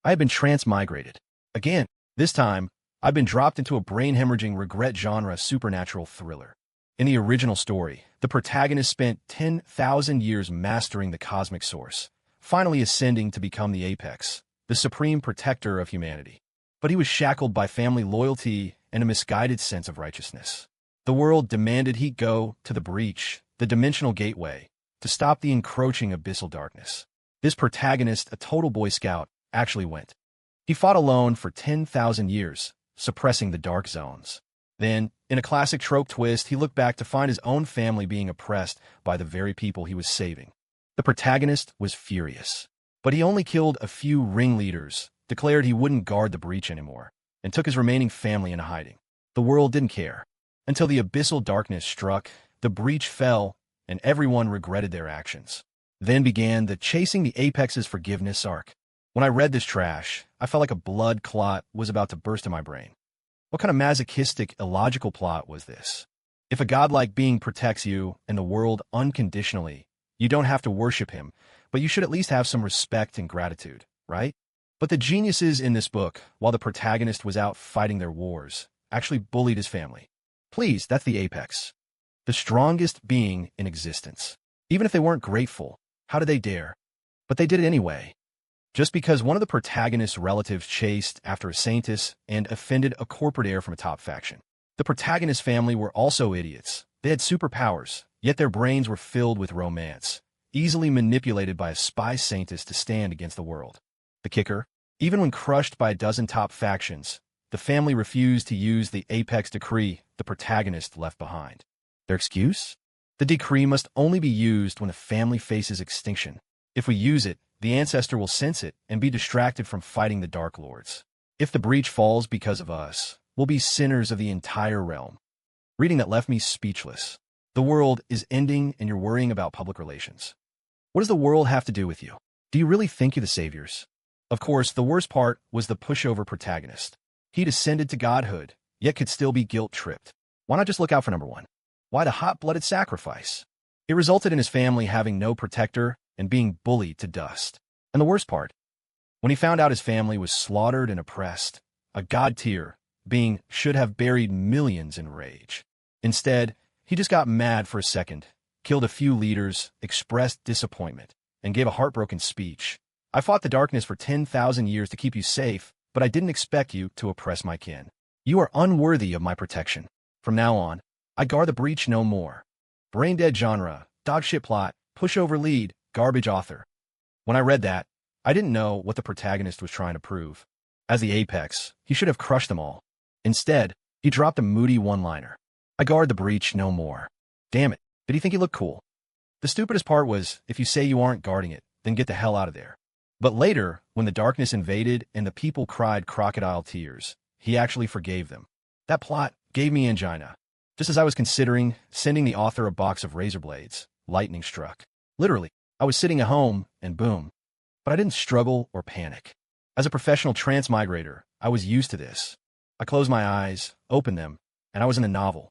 I had been transmigrated. Again, this time, I'd been dropped into a brain-hemorrhaging regret genre supernatural thriller. In the original story, the protagonist spent 10,000 years mastering the cosmic source, finally ascending to become the apex, the supreme protector of humanity. But he was shackled by family loyalty and a misguided sense of righteousness. The world demanded he go to the breach, the dimensional gateway, to stop the encroaching abyssal darkness. This protagonist, a total Boy Scout, actually went. He fought alone for 10,000 years, suppressing the dark zones. Then, in a classic trope twist, he looked back to find his own family being oppressed by the very people he was saving. The protagonist was furious. But he only killed a few ringleaders, declared he wouldn't guard the breach anymore, and took his remaining family into hiding. The world didn't care. Until the abyssal darkness struck, the breach fell, and everyone regretted their actions. Then began the Chasing the Apex's Forgiveness arc. When I read this trash, I felt like a blood clot was about to burst in my brain. What kind of masochistic, illogical plot was this? If a godlike being protects you and the world unconditionally, you don't have to worship him, but you should at least have some respect and gratitude, right? But the geniuses in this book, while the protagonist was out fighting their wars, actually bullied his family. Please, that's the apex. The strongest being in existence. Even if they weren't grateful, how did they dare? But they did it anyway. Just because one of the protagonist's relatives chased after a saintess and offended a corporate heir from a top faction. The protagonist's family were also idiots. They had superpowers, yet their brains were filled with romance, easily manipulated by a spy saintess to stand against the world. The kicker? Even when crushed by a dozen top factions, the family refused to use the apex decree the protagonist left behind. Their excuse? The decree must only be used when the family faces extinction. If we use it, the ancestor will sense it and be distracted from fighting the Dark Lords. If the breach falls because of us, we'll be sinners of the entire realm. Reading that left me speechless. The world is ending and you're worrying about public relations. What does the world have to do with you? Do you really think you're the saviors? Of course, the worst part was the pushover protagonist. He'd ascended to godhood, yet could still be guilt-tripped. Why not just look out for number one? Why the hot-blooded sacrifice? It resulted in his family having no protector and being bullied to dust. And the worst part, when he found out his family was slaughtered and oppressed, a god-tier being should have buried millions in rage. Instead, he just got mad for a second, killed a few leaders, expressed disappointment, and gave a heartbroken speech. I fought the darkness for 10,000 years to keep you safe, but I didn't expect you to oppress my kin. You are unworthy of my protection. From now on, I guard the breach no more. Brain-dead genre, dogshit plot, pushover lead, garbage author. When I read that, I didn't know what the protagonist was trying to prove. As the apex, he should have crushed them all. Instead, he dropped a moody one-liner. I guard the breach no more. Damn it, did he think he looked cool? The stupidest part was, if you say you aren't guarding it, then get the hell out of there. But later, when the darkness invaded and the people cried crocodile tears, he actually forgave them. That plot gave me angina. Just as I was considering sending the author a box of razor blades, lightning struck. Literally, I was sitting at home, and boom. But I didn't struggle or panic. As a professional transmigrator, I was used to this. I closed my eyes, opened them, and I was in a novel.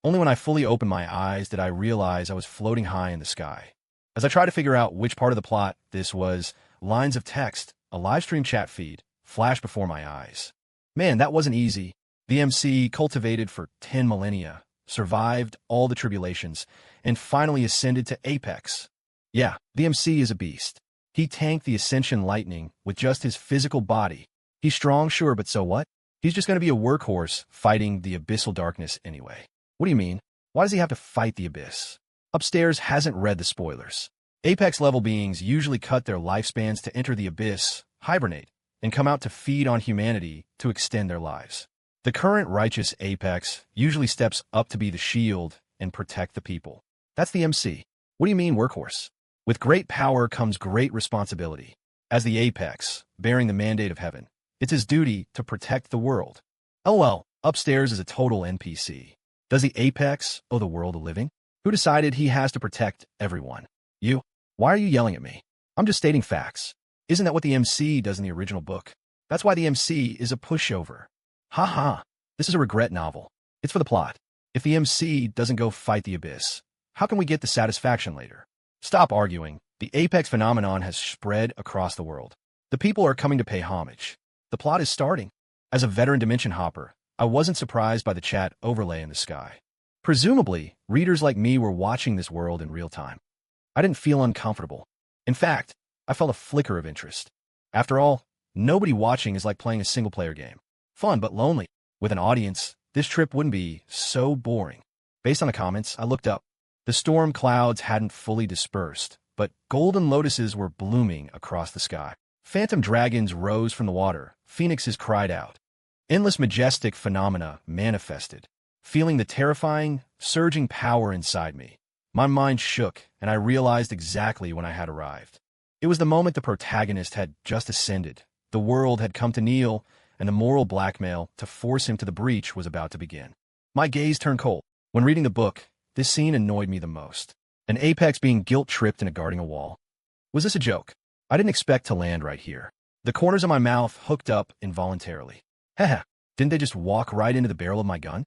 Only when I fully opened my eyes did I realize I was floating high in the sky. As I tried to figure out which part of the plot this was, lines of text, a live stream chat feed, flashed before my eyes. Man, that wasn't easy. The MC, cultivated for 10 millennia, survived all the tribulations, and finally ascended to apex. Yeah, the MC is a beast. He tanked the ascension lightning with just his physical body. He's strong, sure, but so what? He's just going to be a workhorse fighting the abyssal darkness anyway. What do you mean? Why does he have to fight the abyss? Upstairs hasn't read the spoilers. Apex-level beings usually cut their lifespans to enter the abyss, hibernate, and come out to feed on humanity to extend their lives. The current righteous apex usually steps up to be the shield and protect the people. That's the MC. What do you mean, workhorse? With great power comes great responsibility. As the apex, bearing the mandate of heaven, it's his duty to protect the world. LOL, upstairs is a total NPC. Does the apex owe the world a living? Who decided he has to protect everyone? You? Why are you yelling at me? I'm just stating facts. Isn't that what the MC does in the original book? That's why the MC is a pushover. Ha. This is a regret novel. It's for the plot. If the MC doesn't go fight the abyss, how can we get the satisfaction later? Stop arguing. The apex phenomenon has spread across the world. The people are coming to pay homage. The plot is starting. As a veteran dimension hopper, I wasn't surprised by the chat overlay in the sky. Presumably, readers like me were watching this world in real time. I didn't feel uncomfortable. In fact, I felt a flicker of interest. After all, nobody watching is like playing a single-player game. Fun but lonely. With an audience, this trip wouldn't be so boring. Based on the comments, I looked up. The storm clouds hadn't fully dispersed, but golden lotuses were blooming across the sky. Phantom dragons rose from the water. Phoenixes cried out. Endless majestic phenomena manifested. Feeling the terrifying, surging power inside me, my mind shook, and I realized exactly when I had arrived. It was the moment the protagonist had just ascended. The world had come to kneel, and the moral blackmail to force him to the breach was about to begin. My gaze turned cold. When reading the book, this scene annoyed me the most. An apex being guilt-tripped into guarding a wall. Was this a joke? I didn't expect to land right here. The corners of my mouth hooked up involuntarily. Haha, didn't they just walk right into the barrel of my gun?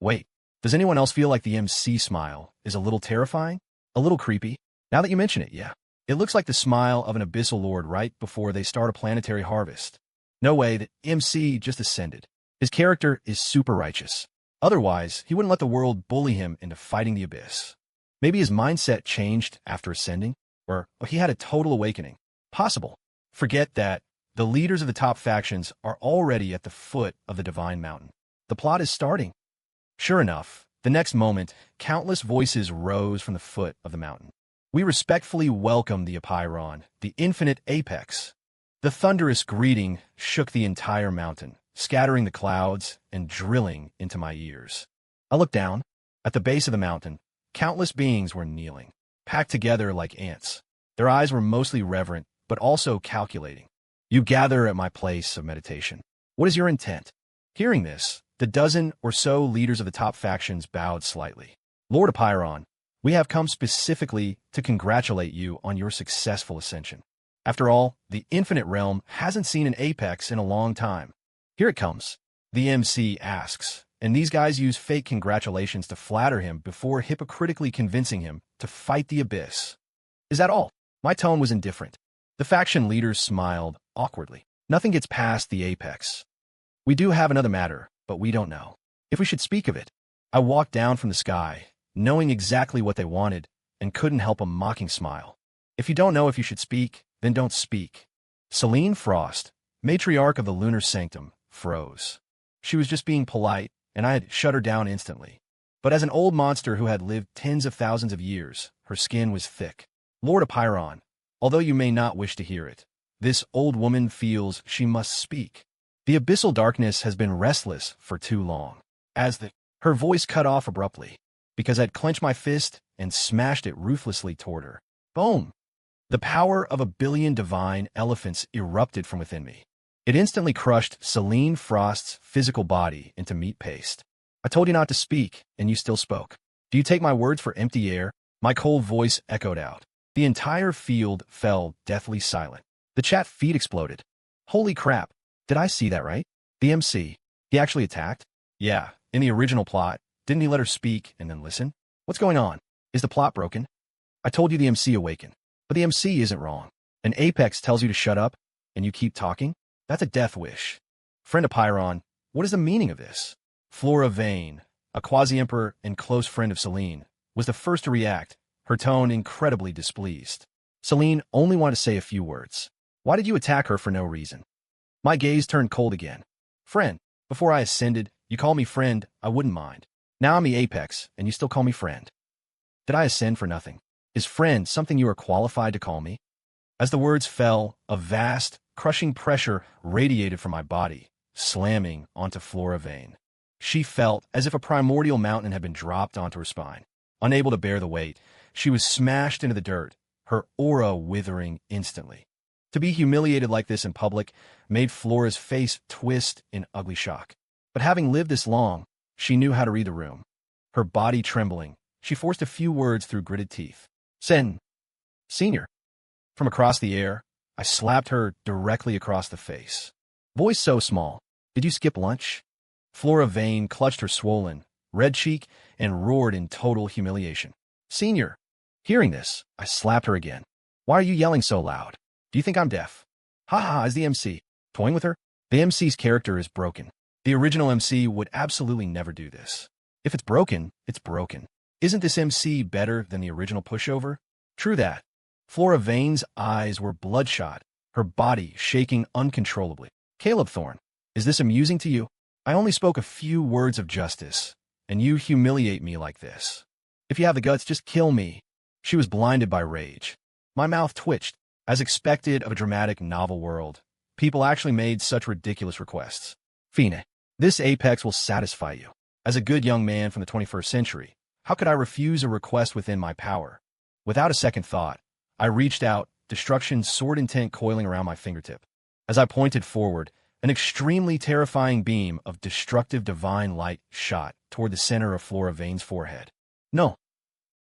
Wait, does anyone else feel like the MC smile is a little terrifying? A little creepy? Now that you mention it, yeah. It looks like the smile of an abyssal lord right before they start a planetary harvest. No way, the MC just ascended. His character is super righteous. Otherwise, he wouldn't let the world bully him into fighting the abyss. Maybe his mindset changed after ascending, or he had a total awakening. Possible. Forget that. The leaders of the top factions are already at the foot of the divine mountain. The plot is starting. Sure enough, the next moment, countless voices rose from the foot of the mountain. We respectfully welcome the Apeiron, the infinite apex. The thunderous greeting shook the entire mountain, scattering the clouds and drilling into my ears. I looked down. At the base of the mountain, countless beings were kneeling, packed together like ants. Their eyes were mostly reverent, but also calculating. You gather at my place of meditation. What is your intent? Hearing this, the dozen or so leaders of the top factions bowed slightly. Lord Apeiron, we have come specifically to congratulate you on your successful ascension. After all, the infinite realm hasn't seen an apex in a long time. Here it comes. The MC asks, and these guys use fake congratulations to flatter him before hypocritically convincing him to fight the abyss. Is that all? My tone was indifferent. The faction leaders smiled awkwardly. Nothing gets past the apex. We do have another matter, but we don't know if we should speak of it. I walked down from the sky, knowing exactly what they wanted, and couldn't help a mocking smile. If you don't know if you should speak, then don't speak. Selene Frost, matriarch of the lunar sanctum, froze. She was just being polite, and I had shut her down instantly. But as an old monster who had lived tens of thousands of years, her skin was thick. Lord Apeiron, although you may not wish to hear it, this old woman feels she must speak. The abyssal darkness has been restless for too long. Her voice cut off abruptly, because I'd clenched my fist and smashed it ruthlessly toward her. Boom! The power of 1 billion divine elephants erupted from within me. It instantly crushed Selene Frost's physical body into meat paste. I told you not to speak, and you still spoke. Do you take my words for empty air? My cold voice echoed out. The entire field fell deathly silent. The chat feed exploded. Holy crap. Did I see that right? The MC. He actually attacked? Yeah, in the original plot. Didn't he let her speak and then listen? What's going on? Is the plot broken? I told you the MC awakened. But the MC isn't wrong. An apex tells you to shut up, and you keep talking? That's a death wish. Friend Apeiron, what is the meaning of this? Flora Vane, a quasi-emperor and close friend of Selene, was the first to react, her tone incredibly displeased. Selene only wanted to say a few words. Why did you attack her for no reason? My gaze turned cold again. Friend, before I ascended, you called me friend, I wouldn't mind. Now I'm the apex, and you still call me friend. Did I ascend for nothing? Is friend something you are qualified to call me? As the words fell, a vast, crushing pressure radiated from my body, slamming onto Flora Vane. She felt as if a primordial mountain had been dropped onto her spine. Unable to bear the weight, she was smashed into the dirt, her aura withering instantly. To be humiliated like this in public made Flora's face twist in ugly shock. But having lived this long, she knew how to read the room. Her body trembling, she forced a few words through gritted teeth. Senior. From across the air, I slapped her directly across the face. Voice so small. Did you skip lunch? Flora Vane clutched her swollen, red cheek and roared in total humiliation. Senior. Hearing this, I slapped her again. Why are you yelling so loud? Do you think I'm deaf? Haha, is the MC toying with her? The MC's character is broken. The original MC would absolutely never do this. If it's broken, it's broken. Isn't this MC better than the original pushover? True that. Flora Vane's eyes were bloodshot, her body shaking uncontrollably. Caleb Thorne, is this amusing to you? I only spoke a few words of justice, and you humiliate me like this. If you have the guts, just kill me. She was blinded by rage. My mouth twitched. As expected of a dramatic novel world, people actually made such ridiculous requests. Fine, this apex will satisfy you. As a good young man from the 21st century, how could I refuse a request within my power? Without a second thought, I reached out, destruction's sword intent coiling around my fingertip. As I pointed forward, an extremely terrifying beam of destructive divine light shot toward the center of Flora Vane's forehead. No.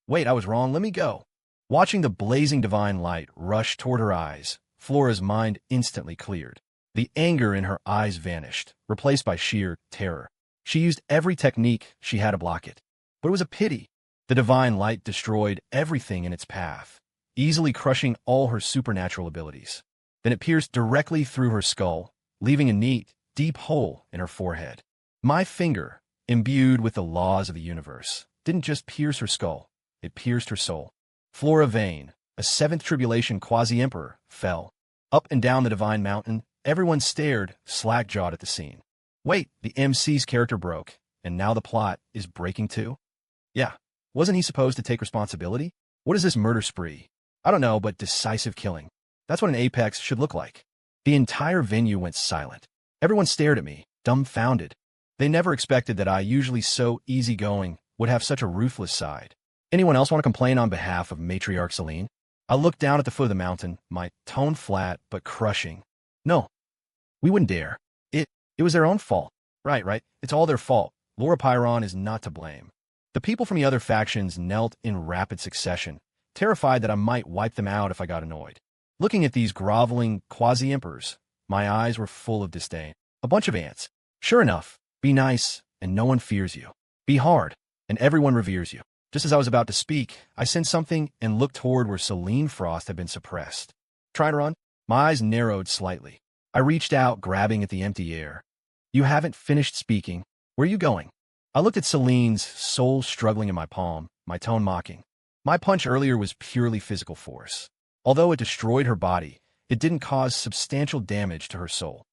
Wait, I was wrong. Let me go. Watching the blazing divine light rush toward her eyes, Flora's mind instantly cleared. The anger in her eyes vanished, replaced by sheer terror. She used every technique she had to block it. But it was a pity. The divine light destroyed everything in its path, easily crushing all her supernatural abilities. Then it pierced directly through her skull, leaving a neat, deep hole in her forehead. My finger, imbued with the laws of the universe, didn't just pierce her skull, it pierced her soul. Flora Vane, a seventh tribulation quasi-emperor, fell. Up and down the divine mountain, everyone stared, slack-jawed at the scene. Wait, the MC's character broke, and now the plot is breaking too? Yeah, wasn't he supposed to take responsibility? What is this murder spree? I don't know, but decisive killing. That's what an apex should look like. The entire venue went silent. Everyone stared at me, dumbfounded. They never expected that I, usually so easygoing, would have such a ruthless side. Anyone else want to complain on behalf of Matriarch Celine? I looked down at the foot of the mountain, my tone flat but crushing. No, we wouldn't dare. It was their own fault. Right. It's all their fault. Laura Pyron is not to blame. The people from the other factions knelt in rapid succession, terrified that I might wipe them out if I got annoyed. Looking at these groveling quasi-emperors, my eyes were full of disdain. A bunch of ants. Sure enough, be nice, and no one fears you. Be hard, and everyone reveres you. Just as I was about to speak, I sensed something and looked toward where Celine Frost had been suppressed. Trying to run? My eyes narrowed slightly. I reached out, grabbing at the empty air. You haven't finished speaking. Where are you going? I looked at Celine's soul struggling in my palm, my tone mocking. My punch earlier was purely physical force. Although it destroyed her body, it didn't cause substantial damage to her soul.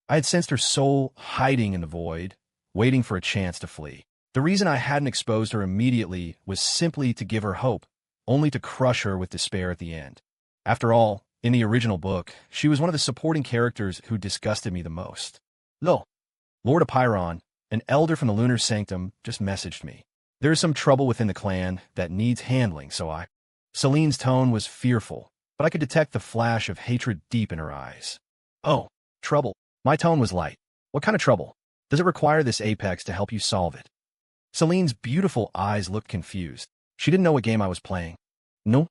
I had sensed her soul hiding in the void, waiting for a chance to flee. The reason I hadn't exposed her immediately was simply to give her hope, only to crush her with despair at the end. After all, in the original book, she was one of the supporting characters who disgusted me the most. Lord Apeiron, an elder from the lunar sanctum, just messaged me. There is some trouble within the clan that needs handling, so I... Celine's tone was fearful, but I could detect the flash of hatred deep in her eyes. Oh, trouble. My tone was light. What kind of trouble? Does it require this apex to help you solve it? Celine's beautiful eyes looked confused. She didn't know what game I was playing. No.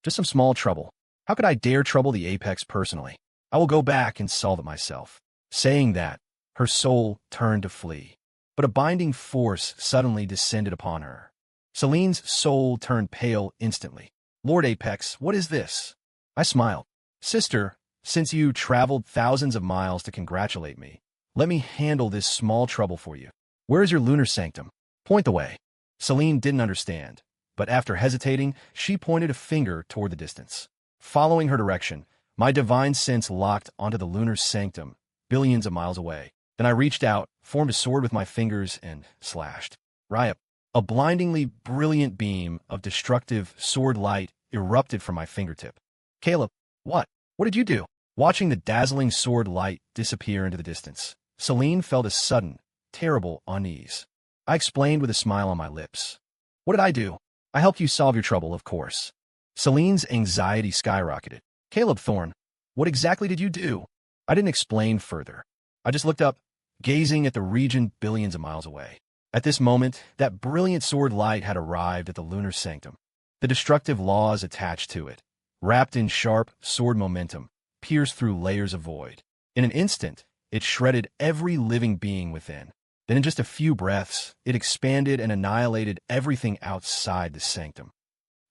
Just some small trouble. How could I dare trouble the apex personally? I will go back and solve it myself. Saying that, her soul turned to flee. But a binding force suddenly descended upon her. Celine's soul turned pale instantly. Lord Apex, what is this? I smiled. Sister, since you traveled thousands of miles to congratulate me, let me handle this small trouble for you. Where is your lunar sanctum? Point the way. Celine didn't understand, but after hesitating, she pointed a finger toward the distance. Following her direction, my divine sense locked onto the lunar sanctum, billions of miles away. Then I reached out, formed a sword with my fingers, and slashed. Riot. A blindingly brilliant beam of destructive sword light erupted from my fingertip. Caleb, what? What did you do? Watching the dazzling sword light disappear into the distance, Celine felt a sudden, terrible unease. I explained with a smile on my lips. What did I do? I helped you solve your trouble, of course. Celine's anxiety skyrocketed. Caleb Thorne, what exactly did you do? I didn't explain further. I just looked up, gazing at the region billions of miles away. At this moment, that brilliant sword light had arrived at the lunar sanctum. The destructive laws attached to it, wrapped in sharp sword momentum, pierced through layers of void. In an instant, it shredded every living being within. Then in just a few breaths, it expanded and annihilated everything outside the sanctum.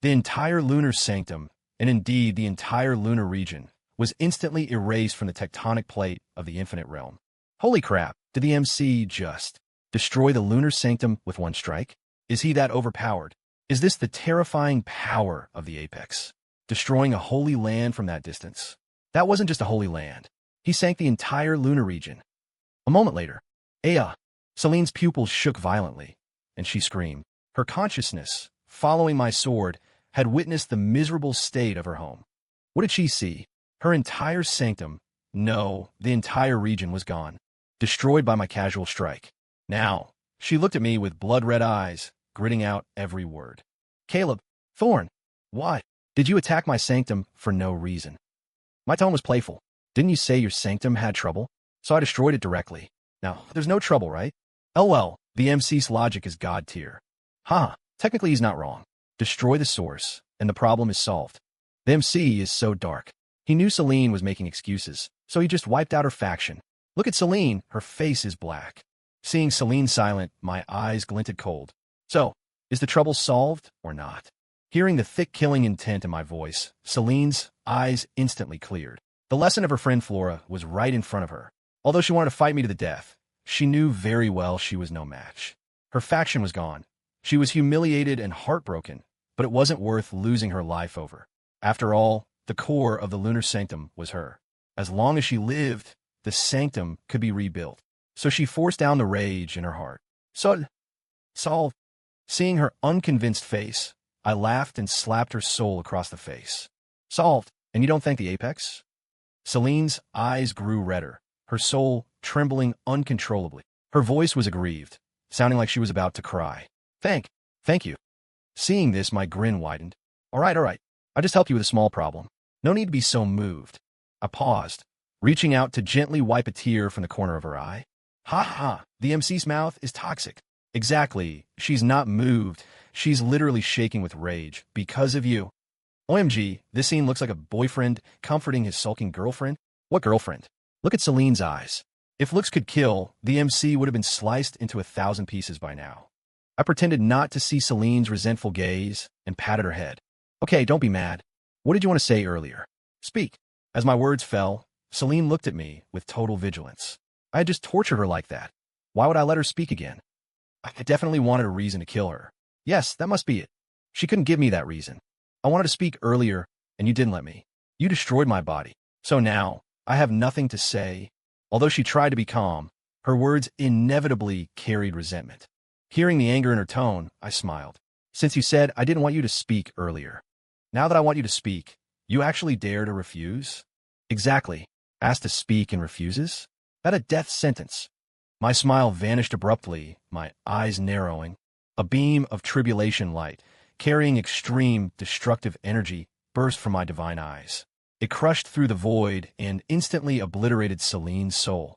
The entire lunar sanctum, and indeed the entire lunar region, was instantly erased from the tectonic plate of the infinite realm. Holy crap, did the MC just destroy the lunar sanctum with one strike? Is he that overpowered? Is this the terrifying power of the apex? Destroying a holy land from that distance? That wasn't just a holy land. He sank the entire lunar region. A moment later, Celine's pupils shook violently, and she screamed. Her consciousness, following my sword, had witnessed the miserable state of her home. What did she see? Her entire sanctum, no, the entire region was gone, destroyed by my casual strike. Now, she looked at me with blood-red eyes, gritting out every word. Caleb, Thorn, why did you attack my sanctum for no reason? My tone was playful. Didn't you say your sanctum had trouble? So I destroyed it directly. Now, there's no trouble, right? LOL, the MC's logic is god tier. Technically he's not wrong. Destroy the source, and the problem is solved. The MC is so dark. He knew Celine was making excuses, so he just wiped out her faction. Look at Celine, her face is black. Seeing Celine silent, my eyes glinted cold. So, is the trouble solved or not? Hearing the thick killing intent in my voice, Celine's eyes instantly cleared. The lesson of her friend Flora was right in front of her. Although she wanted to fight me to the death, she knew very well she was no match. Her faction was gone. She was humiliated and heartbroken, but it wasn't worth losing her life over. After all, the core of the lunar sanctum was her. As long as she lived, the sanctum could be rebuilt. So she forced down the rage in her heart. Solved. Seeing her unconvinced face, I laughed and slapped her soul across the face. Solved, and you don't thank the apex? Celine's eyes grew redder, her soul trembling uncontrollably. Her voice was aggrieved, sounding like she was about to cry. Thank you. Seeing this, my grin widened. All right. I just helped you with a small problem. No need to be so moved. I paused, reaching out to gently wipe a tear from the corner of her eye. The MC's mouth is toxic. Exactly, she's not moved. She's literally shaking with rage because of you. OMG, this scene looks like a boyfriend comforting his sulking girlfriend. What girlfriend? Look at Celine's eyes. If looks could kill, the MC would have been sliced into 1,000 pieces by now. I pretended not to see Celine's resentful gaze and patted her head. Okay, don't be mad. What did you want to say earlier? Speak. As my words fell, Celine looked at me with total vigilance. I had just tortured her like that. Why would I let her speak again? I definitely wanted a reason to kill her. Yes, that must be it. She couldn't give me that reason. I wanted to speak earlier, and you didn't let me. You destroyed my body. So now, I have nothing to say. Although she tried to be calm, her words inevitably carried resentment. Hearing the anger in her tone, I smiled. Since you said I didn't want you to speak earlier. Now that I want you to speak, you actually dare to refuse? Exactly. Asked to speak and refuses? That a death sentence. My smile vanished abruptly, my eyes narrowing. A beam of tribulation light, carrying extreme, destructive energy, burst from my divine eyes. It crushed through the void and instantly obliterated Celine's soul.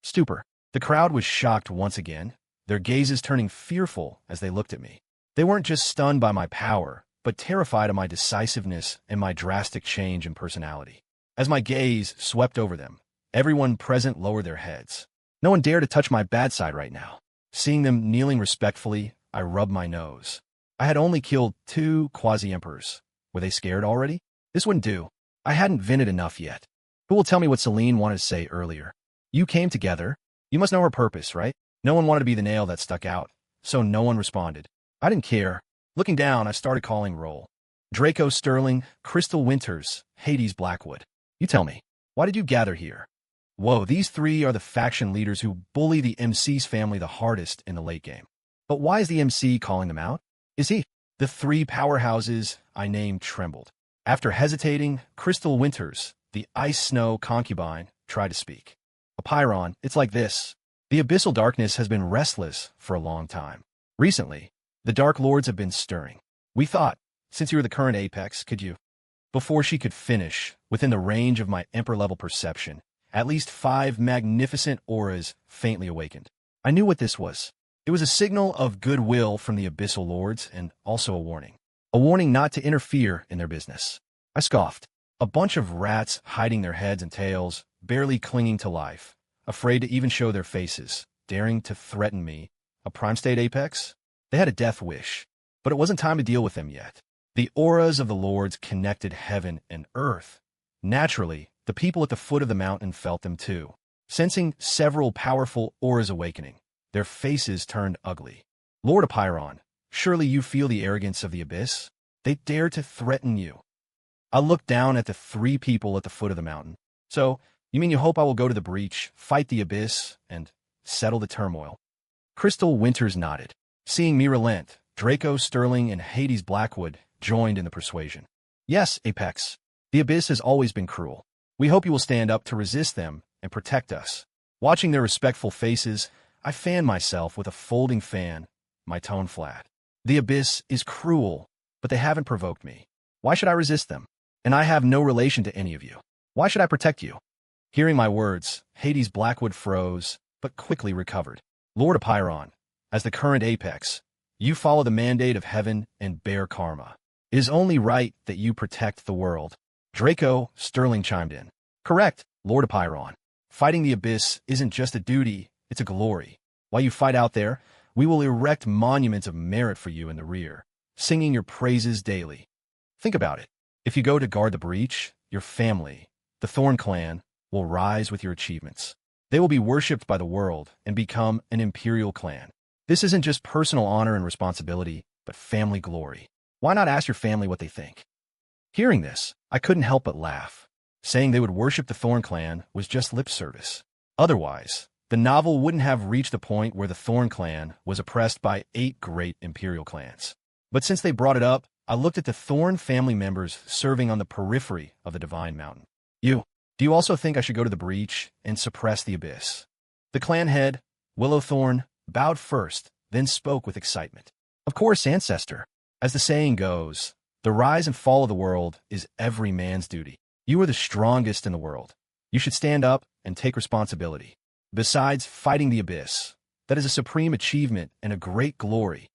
Stupor. The crowd was shocked once again, their gazes turning fearful as they looked at me. They weren't just stunned by my power, but terrified of my decisiveness and my drastic change in personality. As my gaze swept over them, everyone present lowered their heads. No one dared to touch my bad side right now. Seeing them kneeling respectfully, I rubbed my nose. I had only killed 2 quasi-emperors. Were they scared already? This wouldn't do. I hadn't vented enough yet. Who will tell me what Celine wanted to say earlier? You came together. You must know her purpose, right? No one wanted to be the nail that stuck out, so no one responded. I didn't care. Looking down, I started calling roll. Draco Sterling, Crystal Winters, Hades Blackwood. You tell me, why did you gather here? Whoa, these 3 are the faction leaders who bully the MC's family the hardest in the late game. But why is the MC calling them out? Is he? The 3 powerhouses I named trembled. After hesitating, Crystal Winters, the ice snow concubine, tried to speak. Apeiron, it's like this. The abyssal darkness has been restless for a long time. Recently, the Dark Lords have been stirring. We thought, since you're the current apex, could you? Before she could finish, within the range of my emperor-level perception, at least 5 magnificent auras faintly awakened. I knew what this was. It was a signal of goodwill from the abyssal lords and also a warning. A warning not to interfere in their business. I scoffed. A bunch of rats hiding their heads and tails, barely clinging to life, afraid to even show their faces, daring to threaten me. A prime state apex? They had a death wish, but it wasn't time to deal with them yet. The auras of the lords connected heaven and earth. Naturally, the people at the foot of the mountain felt them too. Sensing several powerful auras awakening, their faces turned ugly. Lord Apiron, surely you feel the arrogance of the abyss? They dare to threaten you. I looked down at the three people at the foot of the mountain. So, you mean you hope I will go to the breach, fight the abyss, and settle the turmoil? Crystal Winters nodded. Seeing me relent, Draco Sterling and Hades Blackwood joined in the persuasion. Yes, Apex. The abyss has always been cruel. We hope you will stand up to resist them and protect us. Watching their respectful faces, I fanned myself with a folding fan, my tone flat. The abyss is cruel, but they haven't provoked me. Why should I resist them? And I have no relation to any of you. Why should I protect you? Hearing my words, Hades Blackwood froze, but quickly recovered. Lord Apiron, as the current apex, you follow the mandate of heaven and bear karma. It is only right that you protect the world. Draco Sterling chimed in. Correct, Lord Apiron. Fighting the abyss isn't just a duty, it's a glory. While you fight out there, we will erect monuments of merit for you in the rear, singing your praises daily. Think about it. If you go to guard the breach, your family, the Thorn clan, will rise with your achievements. They will be worshipped by the world and become an imperial clan. This isn't just personal honor and responsibility, but family glory. Why not ask your family what they think? Hearing this, I couldn't help but laugh. Saying they would worship the Thorn clan was just lip service. Otherwise, the novel wouldn't have reached the point where the Thorn clan was oppressed by 8 great imperial clans. But since they brought it up, I looked at the Thorn family members serving on the periphery of the Divine Mountain. Do you also think I should go to the breach and suppress the abyss? The clan head, Willowthorn, bowed first, then spoke with excitement. Of course, Ancestor. As the saying goes, the rise and fall of the world is every man's duty. You are the strongest in the world. You should stand up and take responsibility. Besides fighting the abyss, that is a supreme achievement and a great glory.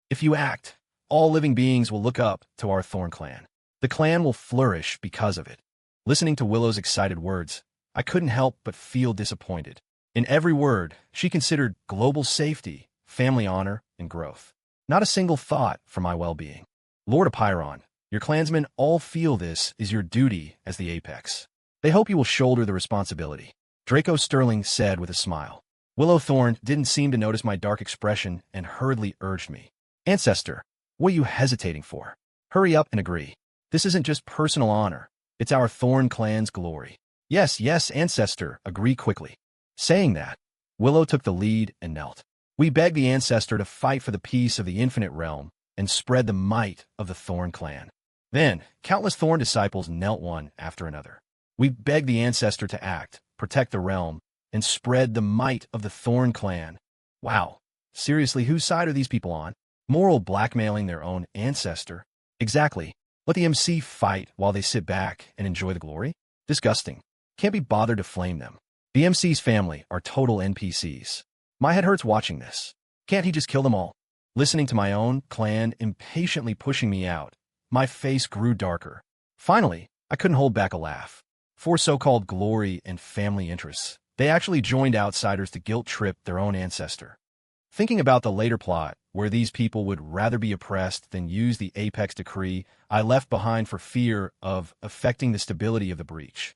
If you act, all living beings will look up to our Thorn clan. The clan will flourish because of it. Listening to Willow's excited words, I couldn't help but feel disappointed. In every word, she considered global safety, family honor, and growth. Not a single thought for my well-being. Lord Apiron, your clansmen all feel this is your duty as the apex. They hope you will shoulder the responsibility. Draco Sterling said with a smile. Willowthorn didn't seem to notice my dark expression and hurriedly urged me. Ancestor, what are you hesitating for? Hurry up and agree. This isn't just personal honor. It's our Thorn clan's glory. Yes, Ancestor, agree quickly. Saying that, Willow took the lead and knelt. We beg the Ancestor to fight for the peace of the infinite realm and spread the might of the Thorn clan. Then, countless Thorn disciples knelt one after another. We beg the Ancestor to act, protect the realm, and spread the might of the Thorn clan. Wow. Seriously, whose side are these people on? Moral blackmailing their own Ancestor? Exactly. Let the MC fight while they sit back and enjoy the glory? Disgusting. Can't be bothered to flame them. The MC's family are total NPCs. My head hurts watching this. Can't he just kill them all? Listening to my own clan impatiently pushing me out, my face grew darker. Finally, I couldn't hold back a laugh. For so-called glory and family interests, they actually joined outsiders to guilt-trip their own Ancestor. Thinking about the later plot, where these people would rather be oppressed than use the Apex Decree I left behind for fear of affecting the stability of the breach.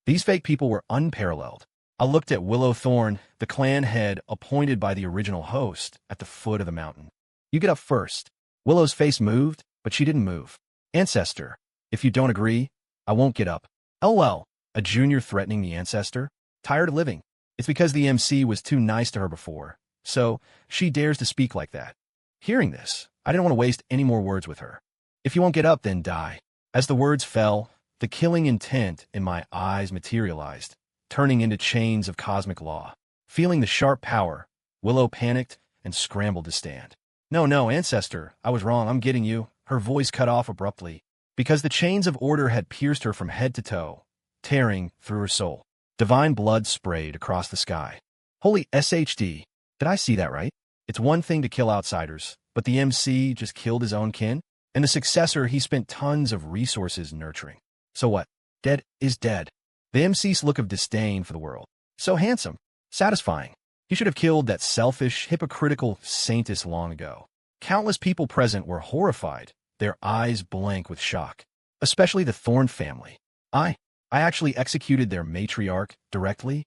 These fake people were unparalleled. I looked at Willowthorn, the clan head appointed by the original host, at the foot of the mountain. You get up first. Willow's face moved, but she didn't move. Ancestor, if you don't agree, I won't get up. LOL, a junior threatening the Ancestor? Tired of living. It's because the MC was too nice to her before. So, she dares to speak like that. Hearing this, I didn't want to waste any more words with her. If you won't get up, then die. As the words fell, the killing intent in my eyes materialized, turning into chains of cosmic law. Feeling the sharp power, Willow panicked and scrambled to stand. No, Ancestor, I was wrong, I'm getting you. Her voice cut off abruptly, because the chains of order had pierced her from head to toe, tearing through her soul. Divine blood sprayed across the sky. Holy SHD. Did I see that right? It's one thing to kill outsiders, but the MC just killed his own kin? And the successor he spent tons of resources nurturing. So what? Dead is dead. The MC's look of disdain for the world. So handsome. Satisfying. He should have killed that selfish, hypocritical saintess long ago. Countless people present were horrified, their eyes blank with shock. Especially the Thorn family. I actually executed their matriarch directly?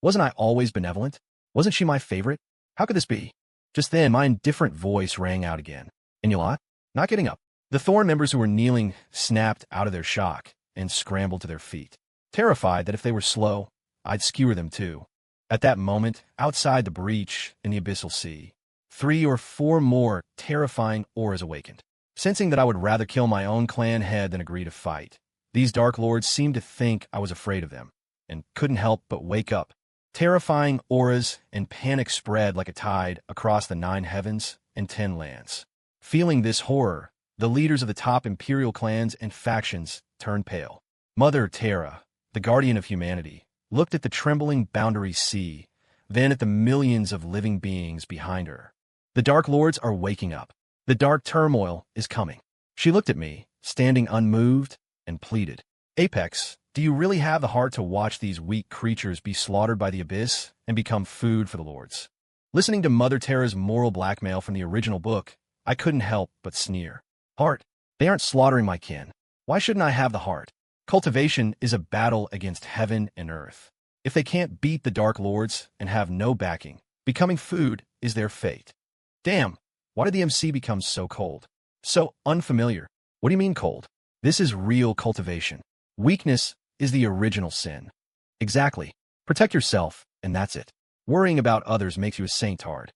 Wasn't I always benevolent? Wasn't she my favorite? How could this be? Just then, my indifferent voice rang out again. And you lot? Not getting up. The Thorn members who were kneeling snapped out of their shock and scrambled to their feet, terrified that if they were slow, I'd skewer them too. At that moment, outside the breach in the abyssal sea, 3 or 4 more terrifying auras awakened. Sensing that I would rather kill my own clan head than agree to fight, these Dark Lords seemed to think I was afraid of them, and couldn't help but wake up. Terrifying auras and panic spread like a tide across the 9 heavens and 10 lands. Feeling this horror, the leaders of the top imperial clans and factions turned pale. Mother Terra, the guardian of humanity, looked at the trembling boundary sea, then at the millions of living beings behind her. The Dark Lords are waking up. The dark turmoil is coming. She looked at me, standing unmoved, and pleaded, Apex, do you really have the heart to watch these weak creatures be slaughtered by the abyss and become food for the lords? Listening to Mother Terra's moral blackmail from the original book, I couldn't help but sneer. Heart? They aren't slaughtering my kin. Why shouldn't I have the heart? Cultivation is a battle against heaven and earth. If they can't beat the Dark Lords and have no backing, becoming food is their fate. Damn, why did the MC become so cold? So unfamiliar. What do you mean cold? This is real cultivation. Weakness is the original sin. Exactly. Protect yourself, and that's it. Worrying about others makes you a saintard.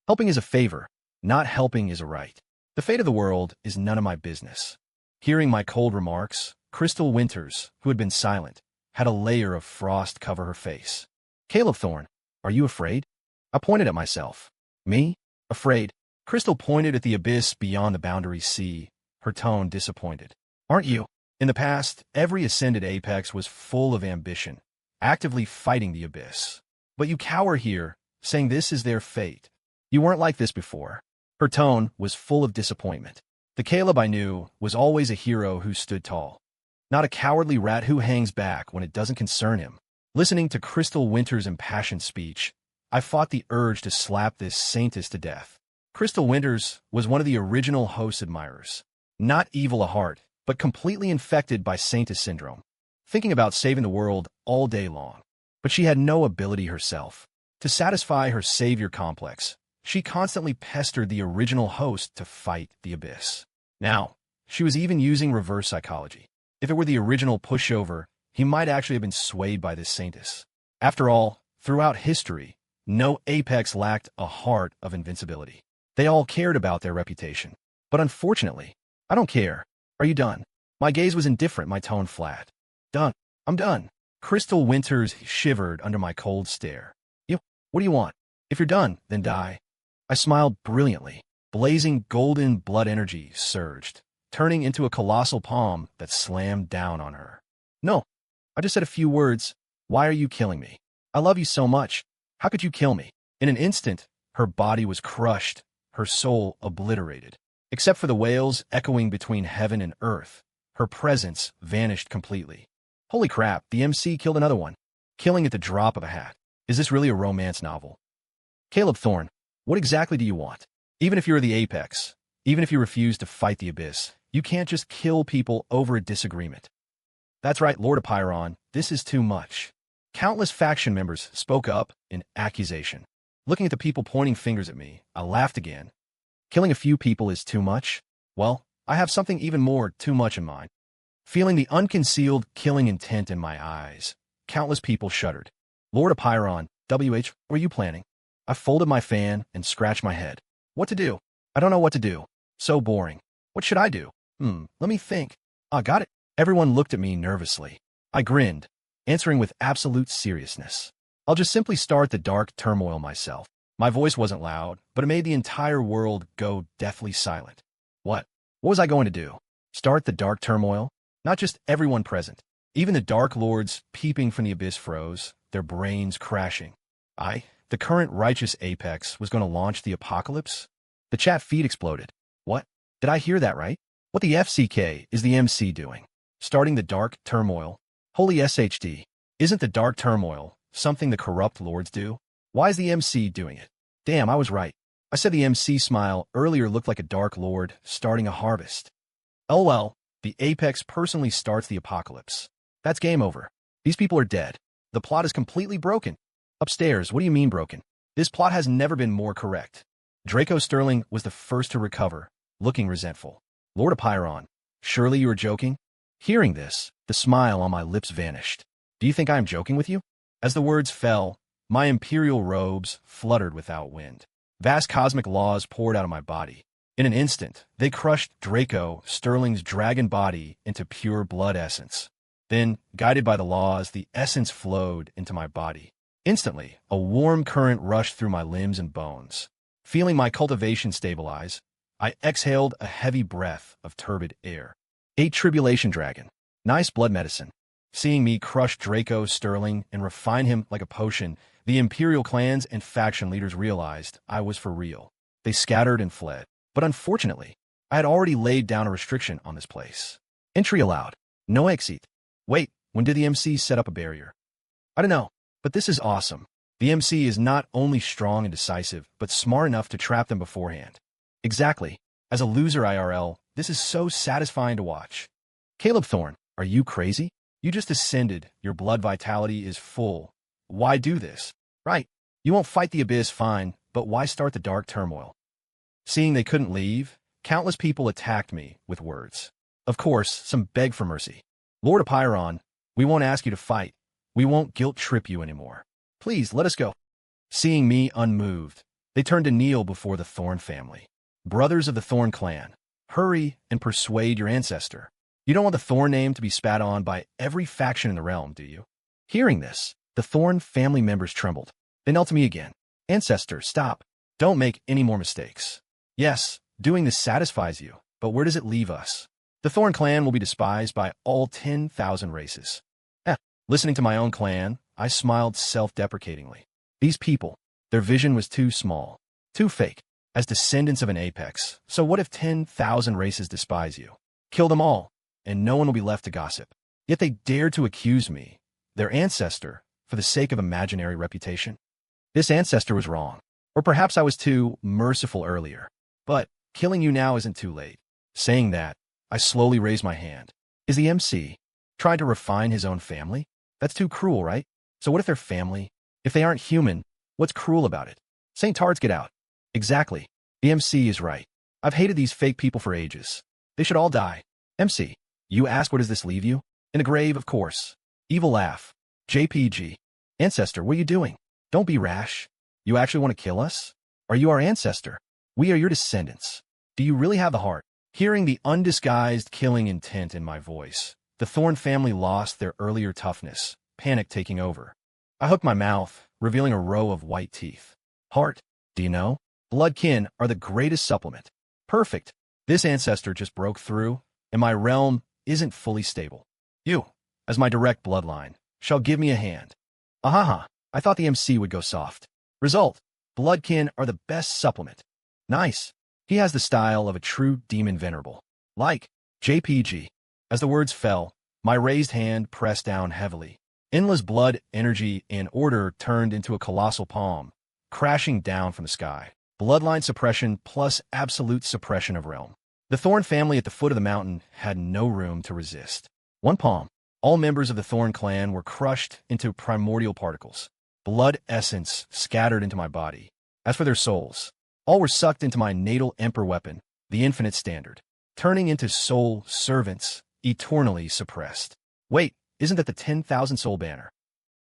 Helping is a favor. Not helping is a right. The fate of the world is none of my business. Hearing my cold remarks, Crystal Winters, who had been silent, had a layer of frost cover her face. Caleb Thorne, are you afraid? I pointed at myself. Me? Afraid? Crystal pointed at the abyss beyond the boundary sea, her tone disappointed. Aren't you? In the past, every ascended apex was full of ambition, actively fighting the abyss. But you cower here, saying this is their fate. You weren't like this before. Her tone was full of disappointment. The Caleb I knew was always a hero who stood tall, not a cowardly rat who hangs back when it doesn't concern him. Listening to Crystal Winters' impassioned speech, I fought the urge to slap this saintess to death. Crystal Winters was one of the original host admirers. Not evil at heart, but completely infected by saintess syndrome, thinking about saving the world all day long. But she had no ability herself. To satisfy her savior complex, she constantly pestered the original host to fight the abyss. Now, she was even using reverse psychology. If it were the original pushover, he might actually have been swayed by this saintess. After all, throughout history, no apex lacked a heart of invincibility. They all cared about their reputation. But unfortunately, I don't care. Are you done? My gaze was indifferent, my tone flat. Done. I'm done. Crystal Winters shivered under my cold stare. What do you want? If you're done, then die. I smiled brilliantly. Blazing golden blood energy surged, turning into a colossal palm that slammed down on her. No, I just said a few words. Why are you killing me? I love you so much. How could you kill me? In an instant, her body was crushed, her soul obliterated. Except for the wails echoing between heaven and earth, her presence vanished completely. Holy crap, the MC killed another one. Killing at the drop of a hat. Is this really a romance novel? Caleb Thorne, what exactly do you want? Even if you're the apex, even if you refuse to fight the abyss, you can't just kill people over a disagreement. That's right, Lord Apeiron, this is too much. Countless faction members spoke up in accusation. Looking at the people pointing fingers at me, I laughed again. Killing a few people is too much? Well, I have something even more too much in mind. Feeling the unconcealed killing intent in my eyes, countless people shuddered. Lord Apeiron, WH, what are you planning? I folded my fan and scratched my head. What to do? I don't know what to do. So boring. What should I do? Let me think. Got it. Everyone looked at me nervously. I grinned, answering with absolute seriousness. I'll just simply start the dark turmoil myself. My voice wasn't loud, but it made the entire world go deathly silent. What? What was I going to do? Start the dark turmoil? Not just everyone present. Even the Dark Lords peeping from the abyss froze, their brains crashing. The current righteous apex, was going to launch the apocalypse? The chat feed exploded. What? Did I hear that right? What the FCK is the MC doing? Starting the dark turmoil? Holy SHD. Isn't the dark turmoil something the corrupt lords do? Why is the MC doing it? Damn, I was right. I said the MC smile earlier looked like a dark lord starting a harvest. Oh well, the apex personally starts the apocalypse. That's game over. These people are dead. The plot is completely broken. Upstairs, what do you mean broken? This plot has never been more correct. Draco Sterling was the first to recover, looking resentful. Lord Apiron, surely you are joking? Hearing this, the smile on my lips vanished. Do you think I am joking with you? As the words fell, my imperial robes fluttered without wind. Vast cosmic laws poured out of my body. In an instant, they crushed Draco Sterling's dragon body into pure blood essence. Then, guided by the laws, the essence flowed into my body. Instantly, a warm current rushed through my limbs and bones. Feeling my cultivation stabilize, I exhaled a heavy breath of turbid air. 8 Tribulation Dragon. Nice blood medicine. Seeing me crush Draco Sterling and refine him like a potion, the Imperial clans and faction leaders realized I was for real. They scattered and fled. But unfortunately, I had already laid down a restriction on this place. Entry allowed. No exit. Wait, when did the MC set up a barrier? I don't know, but this is awesome. The MC is not only strong and decisive, but smart enough to trap them beforehand. Exactly. As a loser IRL, this is so satisfying to watch. Caleb Thorne, are you crazy? You just ascended. Your blood vitality is full. Why do this? Right. You won't fight the abyss, fine, but why start the dark turmoil? Seeing they couldn't leave, countless people attacked me with words. Of course, some begged for mercy. Lord Apiron, we won't ask you to fight. We won't guilt-trip you anymore. Please, let us go. Seeing me unmoved, they turned to kneel before the Thorne family. Brothers of the Thorne clan, hurry and persuade your ancestor. You don't want the Thorne name to be spat on by every faction in the realm, do you? Hearing this, the Thorne family members trembled. They knelt to me again. Ancestor, stop. Don't make any more mistakes. Yes, doing this satisfies you, but where does it leave us? The Thorne clan will be despised by all 10,000 races. Listening to my own clan, I smiled self-deprecatingly. These people, their vision was too small, too fake, as descendants of an apex. So what if 10,000 races despise you? Kill them all, and no one will be left to gossip. Yet they dared to accuse me, their ancestor, for the sake of imaginary reputation. This ancestor was wrong, or perhaps I was too merciful earlier. But killing you now isn't too late. Saying that, I slowly raised my hand. Is the MC trying to refine his own family? That's too cruel, right? So what if they're family? If they aren't human, what's cruel about it? St. Tards, get out. Exactly. The MC is right. I've hated these fake people for ages. They should all die. MC, you ask where does this leave you? In a grave, of course. Evil laugh. JPG. Ancestor, what are you doing? Don't be rash. You actually want to kill us? Are you our ancestor? We are your descendants. Do you really have the heart? Hearing the undisguised killing intent in my voice, the Thorne family lost their earlier toughness, panic taking over. I hooked my mouth, revealing a row of white teeth. Heart, do you know? Bloodkin are the greatest supplement. Perfect. This ancestor just broke through, and my realm isn't fully stable. You, as my direct bloodline, shall give me a hand. Ahaha, I thought the MC would go soft. Result, bloodkin are the best supplement. Nice. He has the style of a true demon venerable. Like JPG. As the words fell, my raised hand pressed down heavily. Endless blood, energy, and order turned into a colossal palm, crashing down from the sky. Bloodline suppression plus absolute suppression of realm. The Thorne family at the foot of the mountain had no room to resist. One palm. All members of the Thorne clan were crushed into primordial particles. Blood essence scattered into my body. As for their souls, all were sucked into my natal emperor weapon, the infinite standard, turning into soul servants, eternally suppressed. Wait, isn't that the 10,000 soul banner?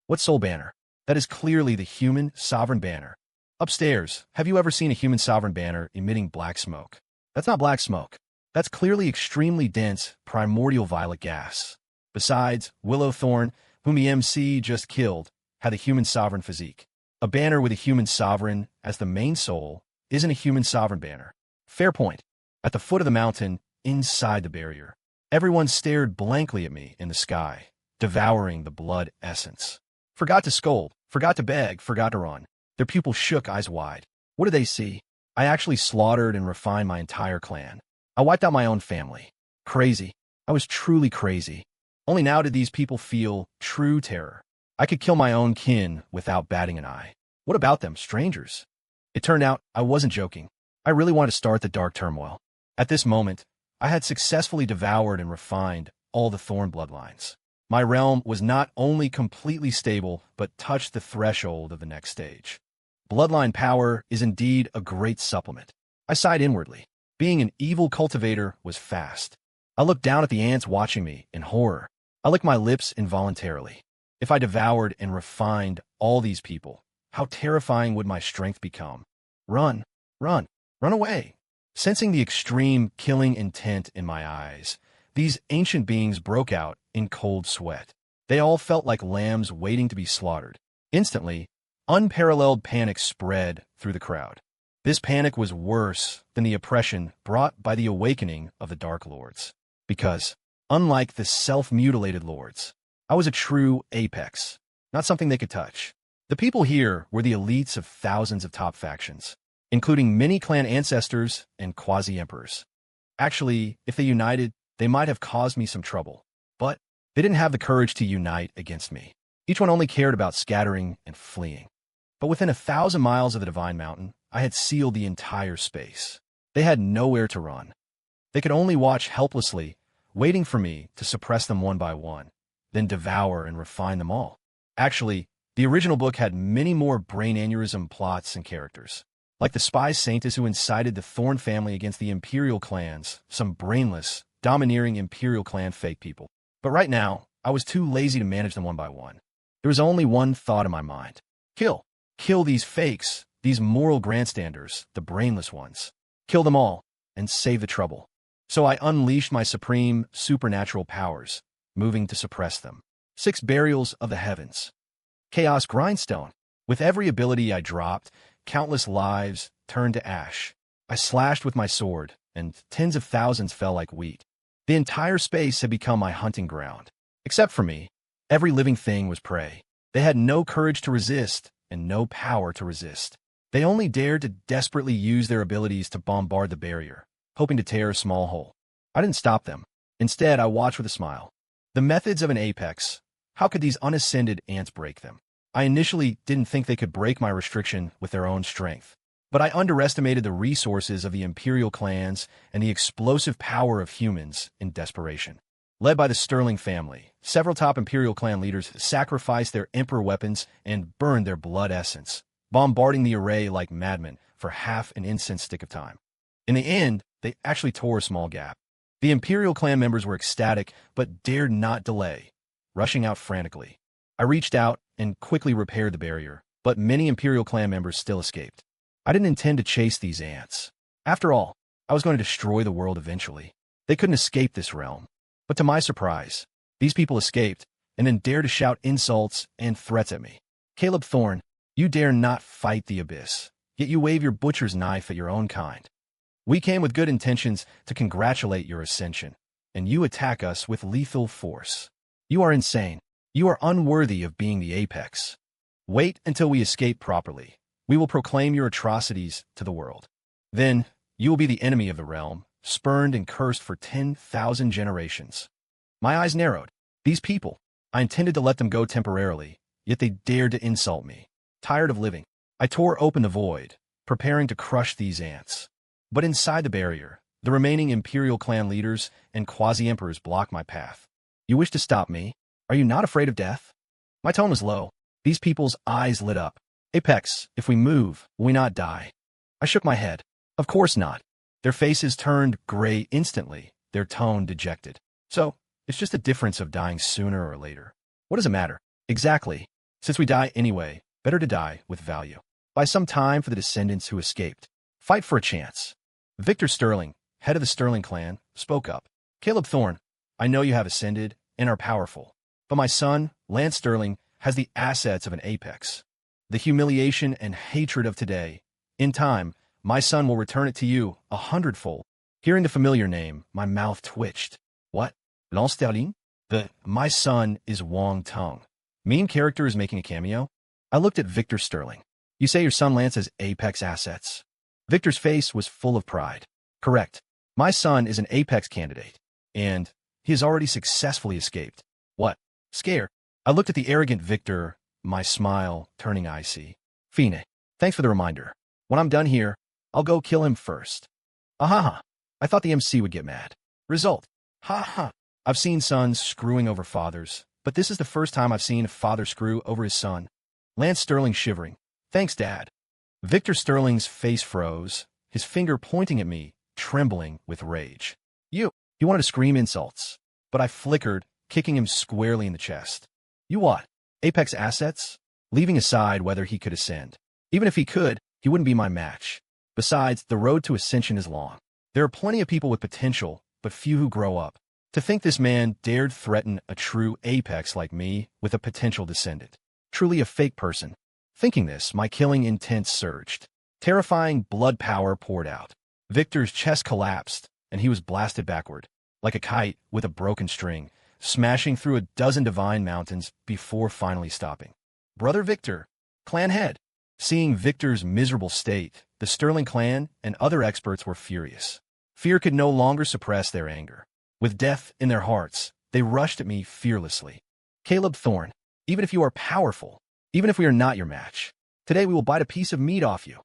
What soul banner? That is clearly the human sovereign banner. Upstairs, have you ever seen a human sovereign banner emitting black smoke? That's not black smoke. That's clearly extremely dense, primordial violet gas. Besides, Willow Thorne, whom the MC just killed, had a human sovereign physique. A banner with a human sovereign as the main soul isn't a human sovereign banner. Fair point. At the foot of the mountain, inside the barrier, everyone stared blankly at me in the sky, devouring the blood essence. Forgot to scold, forgot to beg, forgot to run. Their pupils shook, eyes wide. What did they see? I actually slaughtered and refined my entire clan. I wiped out my own family. Crazy. I was truly crazy. Only now did these people feel true terror. I could kill my own kin without batting an eye. What about them, strangers? It turned out I wasn't joking. I really wanted to start the dark turmoil. At this moment, I had successfully devoured and refined all the Thorne bloodlines. My realm was not only completely stable, but touched the threshold of the next stage. Bloodline power is indeed a great supplement. I sighed inwardly. Being an evil cultivator was fast. I looked down at the ants watching me in horror. I licked my lips involuntarily. If I devoured and refined all these people, how terrifying would my strength become? Run, run, run away. Sensing the extreme killing intent in my eyes, these ancient beings broke out in cold sweat. They all felt like lambs waiting to be slaughtered. Instantly, unparalleled panic spread through the crowd. This panic was worse than the oppression brought by the awakening of the Dark Lords. Because, unlike the self-mutilated lords, I was a true apex, not something they could touch. The people here were the elites of thousands of top factions, including many clan ancestors and quasi-emperors. Actually, if they united, they might have caused me some trouble. But they didn't have the courage to unite against me. Each one only cared about scattering and fleeing. But within 1,000 miles of the Divine Mountain, I had sealed the entire space. They had nowhere to run. They could only watch helplessly, waiting for me to suppress them one by one, then devour and refine them all. Actually, the original book had many more brain aneurysm plots and characters. Like the spy saintess who incited the Thorn family against the Imperial clans, some brainless, domineering Imperial clan fake people. But right now, I was too lazy to manage them one by one. There was only one thought in my mind. Kill. Kill these fakes, these moral grandstanders, the brainless ones. Kill them all, and save the trouble. So I unleashed my supreme, supernatural powers, moving to suppress them. 6 burials of the heavens. Chaos grindstone. With every ability I dropped, countless lives turned to ash. I slashed with my sword, and tens of thousands fell like wheat. The entire space had become my hunting ground. Except for me, every living thing was prey. They had no courage to resist, and no power to resist. They only dared to desperately use their abilities to bombard the barrier, hoping to tear a small hole. I didn't stop them. Instead, I watched with a smile. The methods of an apex. How could these unascended ants break them? I initially didn't think they could break my restriction with their own strength. But I underestimated the resources of the Imperial clans and the explosive power of humans in desperation. Led by the Sterling family, several top Imperial clan leaders sacrificed their emperor weapons and burned their blood essence, bombarding the array like madmen for half an incense stick of time. In the end, they actually tore a small gap. The Imperial clan members were ecstatic, but dared not delay, rushing out frantically. I reached out and quickly repaired the barrier, but many Imperial clan members still escaped. I didn't intend to chase these ants. After all, I was going to destroy the world eventually. They couldn't escape this realm. But to my surprise, these people escaped and then dared to shout insults and threats at me. Caleb Thorne, you dare not fight the abyss, yet you wave your butcher's knife at your own kind. We came with good intentions to congratulate your ascension, and you attack us with lethal force. You are insane. You are unworthy of being the apex. Wait until we escape properly. We will proclaim your atrocities to the world. Then, you will be the enemy of the realm, spurned and cursed for 10,000 generations. My eyes narrowed. These people, I intended to let them go temporarily, yet they dared to insult me. Tired of living, I tore open the void, preparing to crush these ants. But inside the barrier, the remaining Imperial clan leaders and quasi-emperors blocked my path. You wish to stop me? Are you not afraid of death? My tone was low. These people's eyes lit up. Apex, if we move, will we not die? I shook my head. Of course not. Their faces turned gray instantly, their tone dejected. So, it's just a difference of dying sooner or later. What does it matter? Exactly. Since we die anyway, better to die with value. Buy some time for the descendants who escaped. Fight for a chance. Victor Sterling, head of the Sterling clan, spoke up. Caleb Thorne, I know you have ascended and are powerful. But my son, Lance Sterling, has the assets of an apex. The humiliation and hatred of today. In time, my son will return it to you 100-fold. Hearing the familiar name, my mouth twitched. What? Lance Sterling? My son is Wong Tung. Mean character is making a cameo? I looked at Victor Sterling. You say your son Lance has apex assets. Victor's face was full of pride. Correct. My son is an apex candidate. And he has already successfully escaped. What? Scared? I looked at the arrogant Victor, my smile turning icy. Fine. Thanks for the reminder. When I'm done here, I'll go kill him first. Ahaha. I thought the MC would get mad. Result. Ha ha. I've seen sons screwing over fathers, But this is the first time I've seen a father screw over his son. Lance Sterling shivering. Thanks, Dad. Victor Sterling's face froze, his finger pointing at me, trembling with rage. He wanted to scream insults, but I flickered, kicking him squarely in the chest. You what? Apex assets? Leaving aside whether he could ascend. Even if he could, he wouldn't be my match. Besides, the road to ascension is long. There are plenty of people with potential, but few who grow up. To think this man dared threaten a true apex like me with a potential descendant. Truly a fake person. Thinking this, my killing intent surged. Terrifying blood power poured out. Victor's chest collapsed, and he was blasted backward, like a kite with a broken string, smashing through a dozen divine mountains before finally stopping. Brother Victor, clan head. Seeing Victor's miserable state, the Sterling clan and other experts were furious. Fear could no longer suppress their anger. With death in their hearts, they rushed at me fearlessly. Caleb Thorne, even if you are powerful, even if we are not your match, today we will bite a piece of meat off you.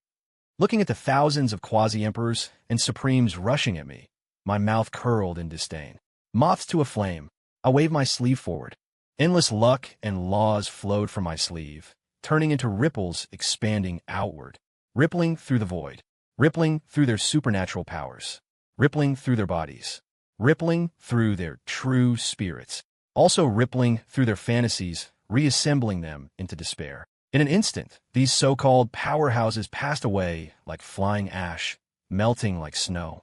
Looking at the thousands of quasi-emperors and supremes rushing at me, my mouth curled in disdain. Moths to a flame, I waved my sleeve forward. Endless luck and laws flowed from my sleeve, turning into ripples expanding outward, rippling through the void, rippling through their supernatural powers, rippling through their bodies, rippling through their true spirits, also rippling through their fantasies, reassembling them into despair. In an instant, these so-called powerhouses passed away like flying ash, melting like snow.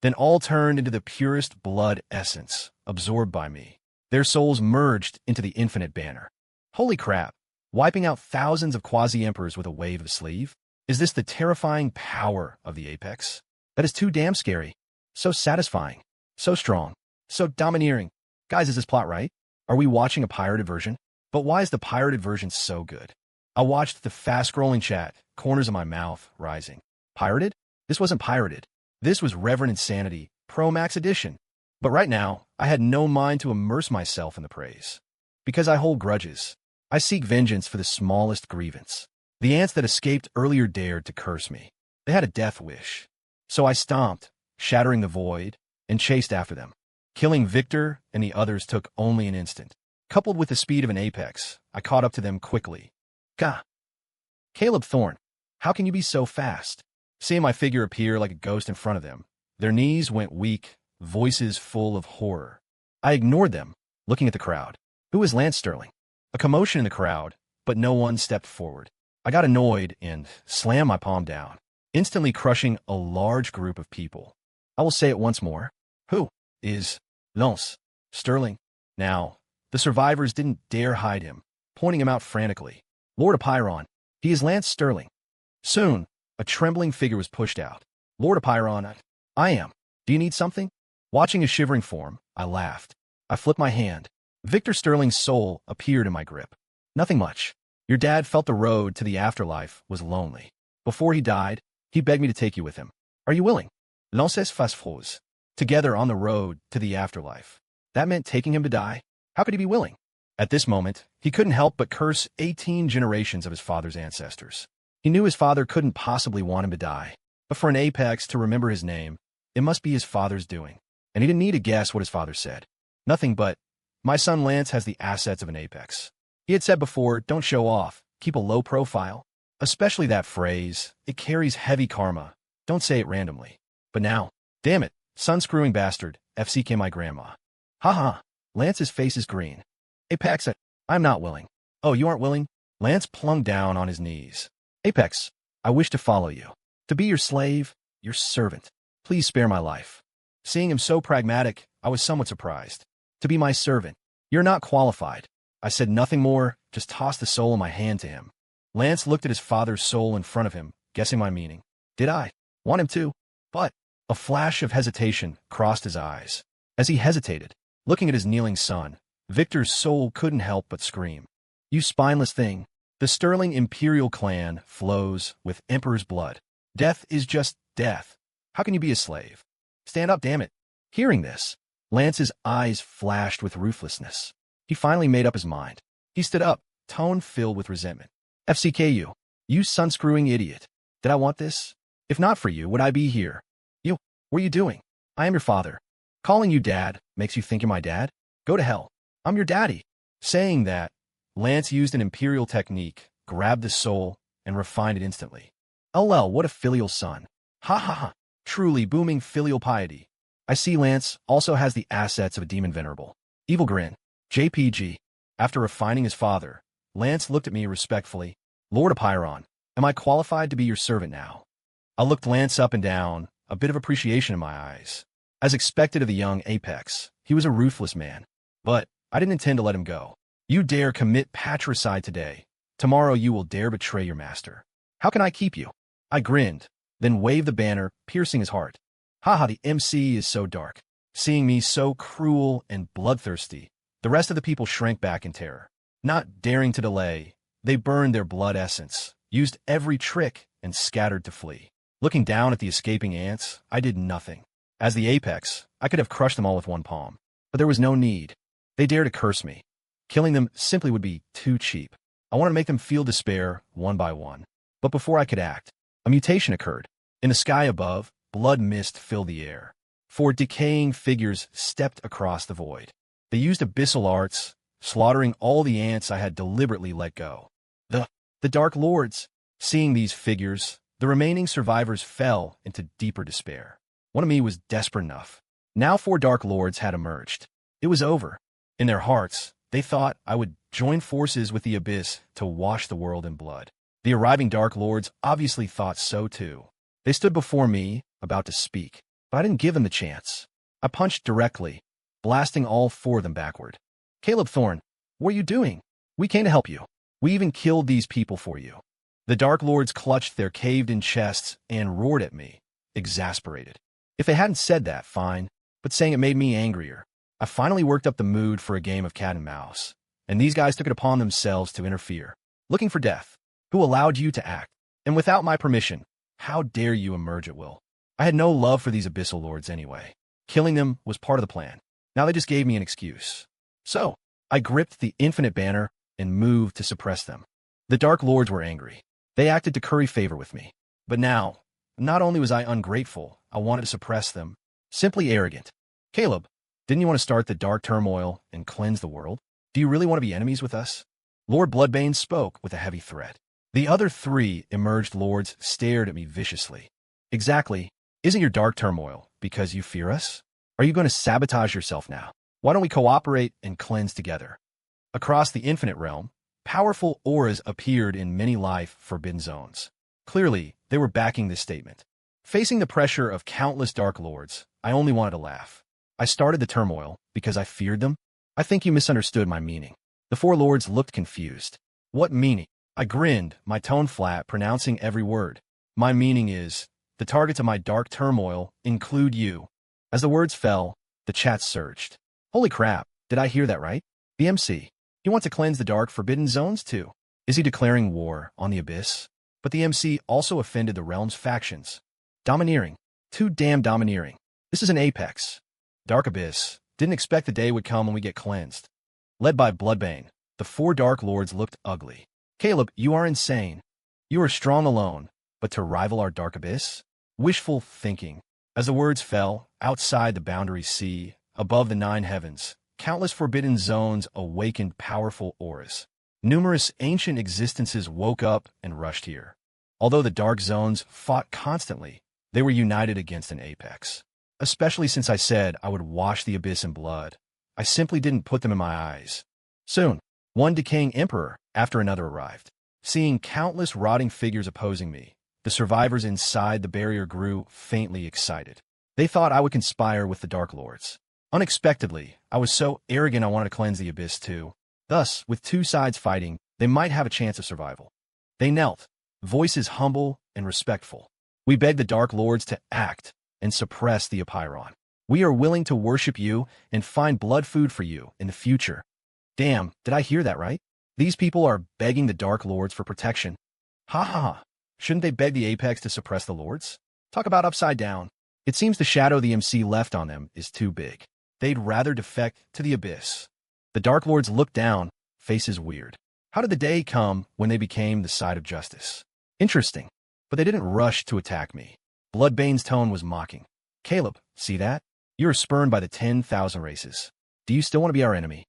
Then all turned into the purest blood essence, absorbed by me. Their souls merged into the infinite banner. Holy crap! Wiping out thousands of quasi-emperors with a wave of sleeve? Is this the terrifying power of the apex? That is too damn scary. So satisfying. So strong. So domineering. Guys, is this plot right? Are we watching a pirated version? But why is the pirated version so good? I watched the fast-scrolling chat, corners of my mouth rising. Pirated? This wasn't pirated. This was Reverend Insanity, Pro Max Edition. But right now, I had no mind to immerse myself in the praise. Because I hold grudges. I seek vengeance for the smallest grievance. The ants that escaped earlier dared to curse me. They had a death wish. So I stomped, shattering the void, and chased after them. Killing Victor and the others took only an instant. Coupled with the speed of an apex, I caught up to them quickly. Gah! Caleb Thorne, how can you be so fast? Seeing my figure appear like a ghost in front of them, their knees went weak, voices full of horror. I ignored them, looking at the crowd. Who is Lance Sterling? A commotion in the crowd, but no one stepped forward. I got annoyed and slammed my palm down, instantly crushing a large group of people. I will say it once more. Who is Lance Sterling? Now, the survivors didn't dare hide him, pointing him out frantically. Lord Apiron, he is Lance Sterling. Soon, a trembling figure was pushed out. Lord Apiron, I am. Do you need something? Watching his shivering form, I laughed. I flipped my hand. Victor Sterling's soul appeared in my grip. Nothing much. Your dad felt the road to the afterlife was lonely. Before he died, he begged me to take you with him. Are you willing? Lances fas together on the road to the afterlife. That meant taking him to die. How could he be willing? At this moment, he couldn't help but curse 18 generations of his father's ancestors. He knew his father couldn't possibly want him to die, but for an apex to remember his name, it must be his father's doing. And he didn't need to guess what his father said. Nothing but, my son Lance has the assets of an apex. He had said before, don't show off, keep a low profile. Especially that phrase, it carries heavy karma. Don't say it randomly. But now, damn it, sun-screwing bastard, FCK my grandma. Haha, Lance's face is green. Apex, I'm not willing. Oh, you aren't willing? Lance plunked down on his knees. Apex, I wish to follow you. To be your slave, your servant. Please spare my life. Seeing him so pragmatic, I was somewhat surprised. To be my servant. You're not qualified. I said nothing more, just tossed the soul in my hand to him. Lance looked at his father's soul in front of him, guessing my meaning. Did I want him to? But a flash of hesitation crossed his eyes. As he hesitated, looking at his kneeling son, Victor's soul couldn't help but scream. You spineless thing. The Sterling Imperial clan flows with Emperor's blood. Death is just death. How can you be a slave? Stand up, damn it. Hearing this, Lance's eyes flashed with ruthlessness. He finally made up his mind. He stood up, tone filled with resentment. FCKU, you sun-screwing idiot. Did I want this? If not for you, would I be here? You, what are you doing? I am your father. Calling you dad makes you think you're my dad? Go to hell. I'm your daddy. Saying that, Lance used an imperial technique, grabbed the soul, and refined it instantly. LL, what a filial son. Ha ha ha. Truly booming filial piety. I see Lance also has the assets of a demon venerable. Evil grin. JPG. After refining his father, Lance looked at me respectfully. Lord Apiron, am I qualified to be your servant now? I looked Lance up and down, a bit of appreciation in my eyes. As expected of the young Apex, he was a ruthless man. But I didn't intend to let him go. You dare commit patricide today. Tomorrow you will dare betray your master. How can I keep you? I grinned, then waved the banner, piercing his heart. Haha, the MC is so dark. Seeing me so cruel and bloodthirsty, the rest of the people shrank back in terror. Not daring to delay, they burned their blood essence, used every trick, and scattered to flee. Looking down at the escaping ants, I did nothing. As the Apex, I could have crushed them all with one palm. But there was no need. They dared to curse me. Killing them simply would be too cheap. I wanted to make them feel despair, one by one. But before I could act, a mutation occurred. In the sky above, blood mist filled the air. 4 decaying figures stepped across the void. They used abyssal arts, slaughtering all the ants I had deliberately let go. The Dark Lords. Seeing these figures, the remaining survivors fell into deeper despair. One of me was desperate enough. Now 4 Dark Lords had emerged. It was over. In their hearts, they thought I would join forces with the Abyss to wash the world in blood. The arriving Dark Lords obviously thought so too. They stood before me, about to speak, but I didn't give them the chance. I punched directly, blasting all 4 of them backward. Caleb Thorne, what are you doing? We came to help you. We even killed these people for you. The Dark Lords clutched their caved-in chests and roared at me, exasperated. If they hadn't said that, fine, but saying it made me angrier. I finally worked up the mood for a game of cat and mouse, and these guys took it upon themselves to interfere. Looking for death. Who allowed you to act? And without my permission, how dare you emerge at will? I had no love for these abyssal lords anyway. Killing them was part of the plan. Now they just gave me an excuse. So, I gripped the infinite banner and moved to suppress them. The Dark Lords were angry. They acted to curry favor with me. But now, not only was I ungrateful, I wanted to suppress them. Simply arrogant. Caleb, didn't you want to start the dark turmoil and cleanse the world? Do you really want to be enemies with us? Lord Bloodbane spoke with a heavy threat. The other 3 emerged lords stared at me viciously. Exactly. Isn't your dark turmoil because you fear us? Are you going to sabotage yourself now? Why don't we cooperate and cleanse together? Across the infinite realm, powerful auras appeared in many life-forbidden zones. Clearly, they were backing this statement. Facing the pressure of countless Dark Lords, I only wanted to laugh. I started the turmoil because I feared them. I think you misunderstood my meaning. The 4 lords looked confused. What meaning? I grinned, my tone flat, pronouncing every word. My meaning is, the targets of my dark turmoil include you. As the words fell, the chat surged. Holy crap, did I hear that right? The MC. He wants to cleanse the dark forbidden zones too. Is he declaring war on the Abyss? But the MC also offended the realm's factions. Domineering. Too damn domineering. This is an Apex. Dark Abyss. Didn't expect the day would come when we get cleansed. Led by Bloodbane, the 4 Dark Lords looked ugly. Caleb, you are insane. You are strong alone, but to rival our Dark Abyss? Wishful thinking. As the words fell, outside the boundary sea, above the 9 heavens, countless forbidden zones awakened powerful auras. Numerous ancient existences woke up and rushed here. Although the dark zones fought constantly, they were united against an Apex. Especially since I said I would wash the Abyss in blood. I simply didn't put them in my eyes. Soon, one decaying emperor after another arrived. Seeing countless rotting figures opposing me, the survivors inside the barrier grew faintly excited. They thought I would conspire with the Dark Lords. Unexpectedly, I was so arrogant I wanted to cleanse the Abyss too. Thus, with 2 sides fighting, they might have a chance of survival. They knelt, voices humble and respectful. We begged the Dark Lords to act and suppress the Apiron. We are willing to worship you and find blood food for you in the future. Damn, did I hear that right? These people are begging the Dark Lords for protection. Ha ha ha. Shouldn't they beg the Apex to suppress the Lords? Talk about upside down. It seems the shadow the MC left on them is too big. They'd rather defect to the Abyss. The Dark Lords looked down, faces weird. How did the day come when they became the side of justice? Interesting. But they didn't rush to attack me. Bloodbane's tone was mocking. Caleb, see that? You are spurned by the 10,000 races. Do you still want to be our enemy?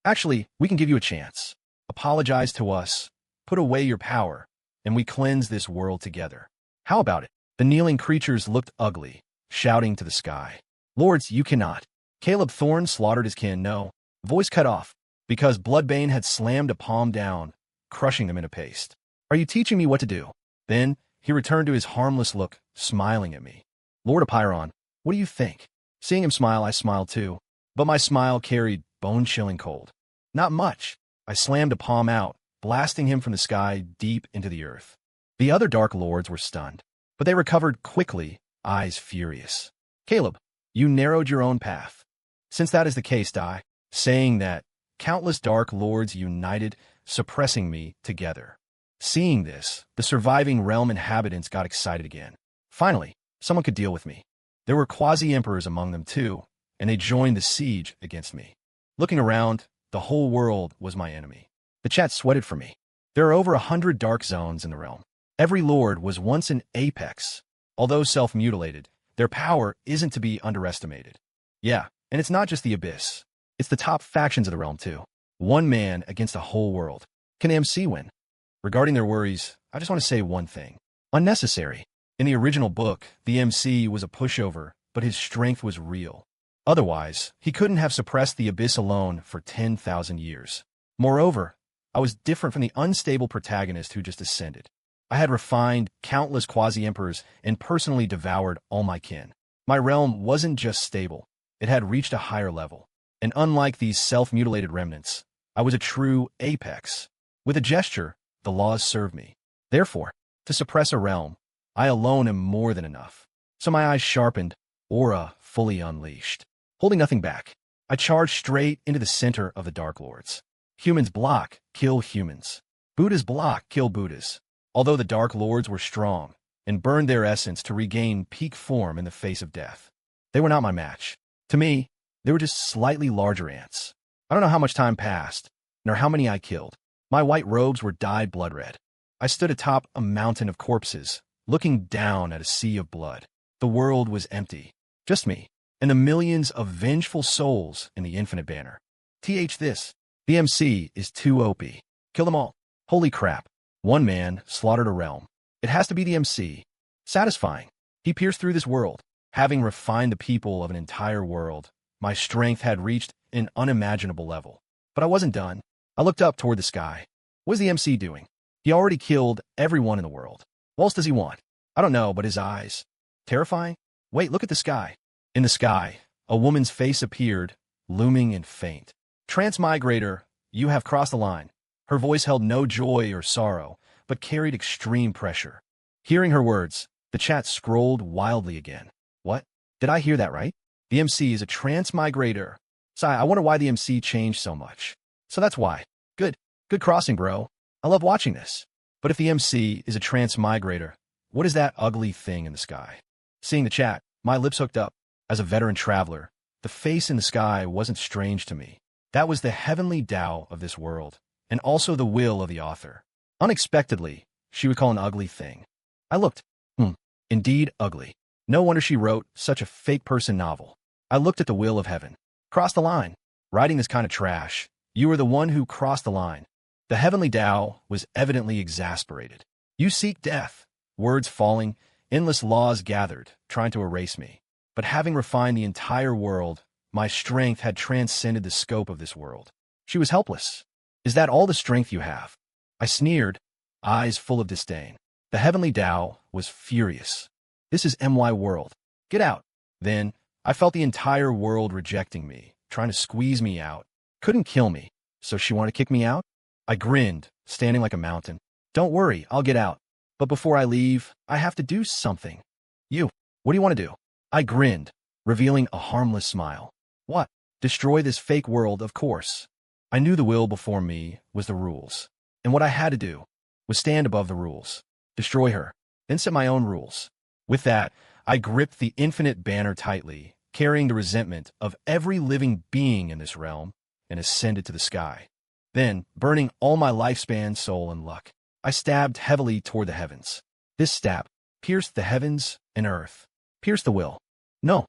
Actually, we can give you a chance. Apologize to us, put away your power, and we cleanse this world together. How about it? The kneeling creatures looked ugly, shouting to the sky. Lords, you cannot. Caleb Thorne slaughtered his kin, no. Voice cut off, because Bloodbane had slammed a palm down, crushing them into paste. Are you teaching me what to do? Then he returned to his harmless look, smiling at me. Lord Apiron, what do you think? Seeing him smile, I smiled too, but my smile carried bone-chilling cold. Not much. I slammed a palm out, blasting him from the sky deep into the earth. The other Dark Lords were stunned, but they recovered quickly, eyes furious. Caleb, you narrowed your own path. Since that is the case, die, saying that, countless Dark Lords united, suppressing me together. Seeing this, the surviving realm inhabitants got excited again. Finally, someone could deal with me. There were quasi-emperors among them too, and they joined the siege against me. Looking around, the whole world was my enemy. The chat sweated for me. There are over 100 dark zones in the realm. Every lord was once an apex. Although self-mutilated, their power isn't to be underestimated. Yeah, and it's not just the abyss. It's the top factions of the realm too. One man against a whole world. Can MC win? Regarding their worries, I just want to say one thing. Unnecessary. In the original book, the MC was a pushover, but his strength was real. Otherwise, he couldn't have suppressed the abyss alone for 10,000 years. Moreover, I was different from the unstable protagonist who just ascended. I had refined countless quasi-emperors and personally devoured all my kin. My realm wasn't just stable, it had reached a higher level. And unlike these self-mutilated remnants, I was a true apex. With a gesture, the laws served me. Therefore, to suppress a realm, I alone am more than enough. So my eyes sharpened, aura fully unleashed. Holding nothing back, I charged straight into the center of the Dark Lords. Humans block, kill humans. Buddhas block, kill Buddhas. Although the Dark Lords were strong and burned their essence to regain peak form in the face of death, they were not my match. To me, they were just slightly larger ants. I don't know how much time passed, nor how many I killed. My white robes were dyed blood red. I stood atop a mountain of corpses, looking down at a sea of blood. The world was empty. Just me, and the millions of vengeful souls in the infinite banner. This. The MC is too OP. Kill them all. Holy crap. One man slaughtered a realm. It has to be the MC. Satisfying. He pierced through this world. Having refined the people of an entire world, my strength had reached an unimaginable level. But I wasn't done. I looked up toward the sky. What is the MC doing? He already killed everyone in the world. What else does he want? I don't know, but his eyes. Terrifying? Wait, look at the sky. In the sky, a woman's face appeared, looming and faint. Transmigrator, you have crossed the line. Her voice held no joy or sorrow, but carried extreme pressure. Hearing her words, the chat scrolled wildly again. What? Did I hear that right? The MC is a transmigrator. Sigh, I wonder why the MC changed so much. So that's why. Good crossing, bro. I love watching this. But if the MC is a transmigrator, what is that ugly thing in the sky? Seeing the chat, my lips hooked up. As a veteran traveler, the face in the sky wasn't strange to me. That was the heavenly Tao of this world, and also the will of the author. Unexpectedly, she would call an ugly thing. I looked. Indeed ugly. No wonder she wrote such a fake person novel. I looked at the will of heaven. Cross the line. Writing this kind of trash. You were the one who crossed the line. The heavenly Tao was evidently exasperated. You seek death. Words falling, endless laws gathered, trying to erase me. But having refined the entire world, my strength had transcended the scope of this world. She was helpless. Is that all the strength you have? I sneered, eyes full of disdain. The heavenly Tao was furious. This is MY world. Get out. Then, I felt the entire world rejecting me, trying to squeeze me out. Couldn't kill me, so she wanted to kick me out? I grinned, standing like a mountain. Don't worry, I'll get out. But before I leave, I have to do something. What do you want to do? I grinned, revealing a harmless smile. What? Destroy this fake world, of course. I knew the will before me was the rules, and what I had to do was stand above the rules, destroy her, then set my own rules. With that, I gripped the infinite banner tightly, carrying the resentment of every living being in this realm, and ascended to the sky. Then, burning all my lifespan, soul, and luck, I stabbed heavily toward the heavens. This stab pierced the heavens and earth, pierced the will. No.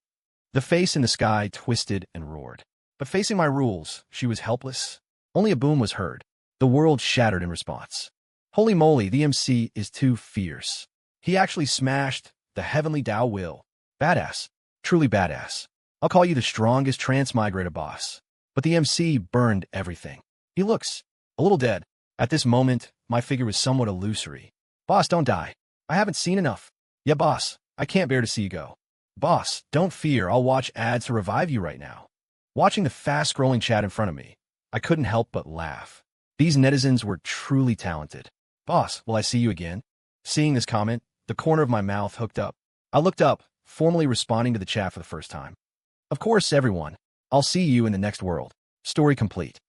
The face in the sky twisted and roared. But facing my rules, she was helpless, Only a boom was heard. The world shattered in response. Holy moly, the MC is too fierce. He actually smashed the heavenly Tao will. Badass. Truly badass. I'll call you the strongest transmigrated boss. But the MC burned everything. He looks a little dead. At this moment, my figure was somewhat illusory. Boss, don't die. I haven't seen enough. Yeah, boss, I can't bear to see you go. Boss, don't fear, I'll watch ads to revive you right now. Watching the fast-scrolling chat in front of me, I couldn't help but laugh. These netizens were truly talented. Boss, will I see you again? Seeing this comment, the corner of my mouth hooked up. I looked up, formally responding to the chat for the first time. Of course, everyone. I'll see you in the next world. Story complete.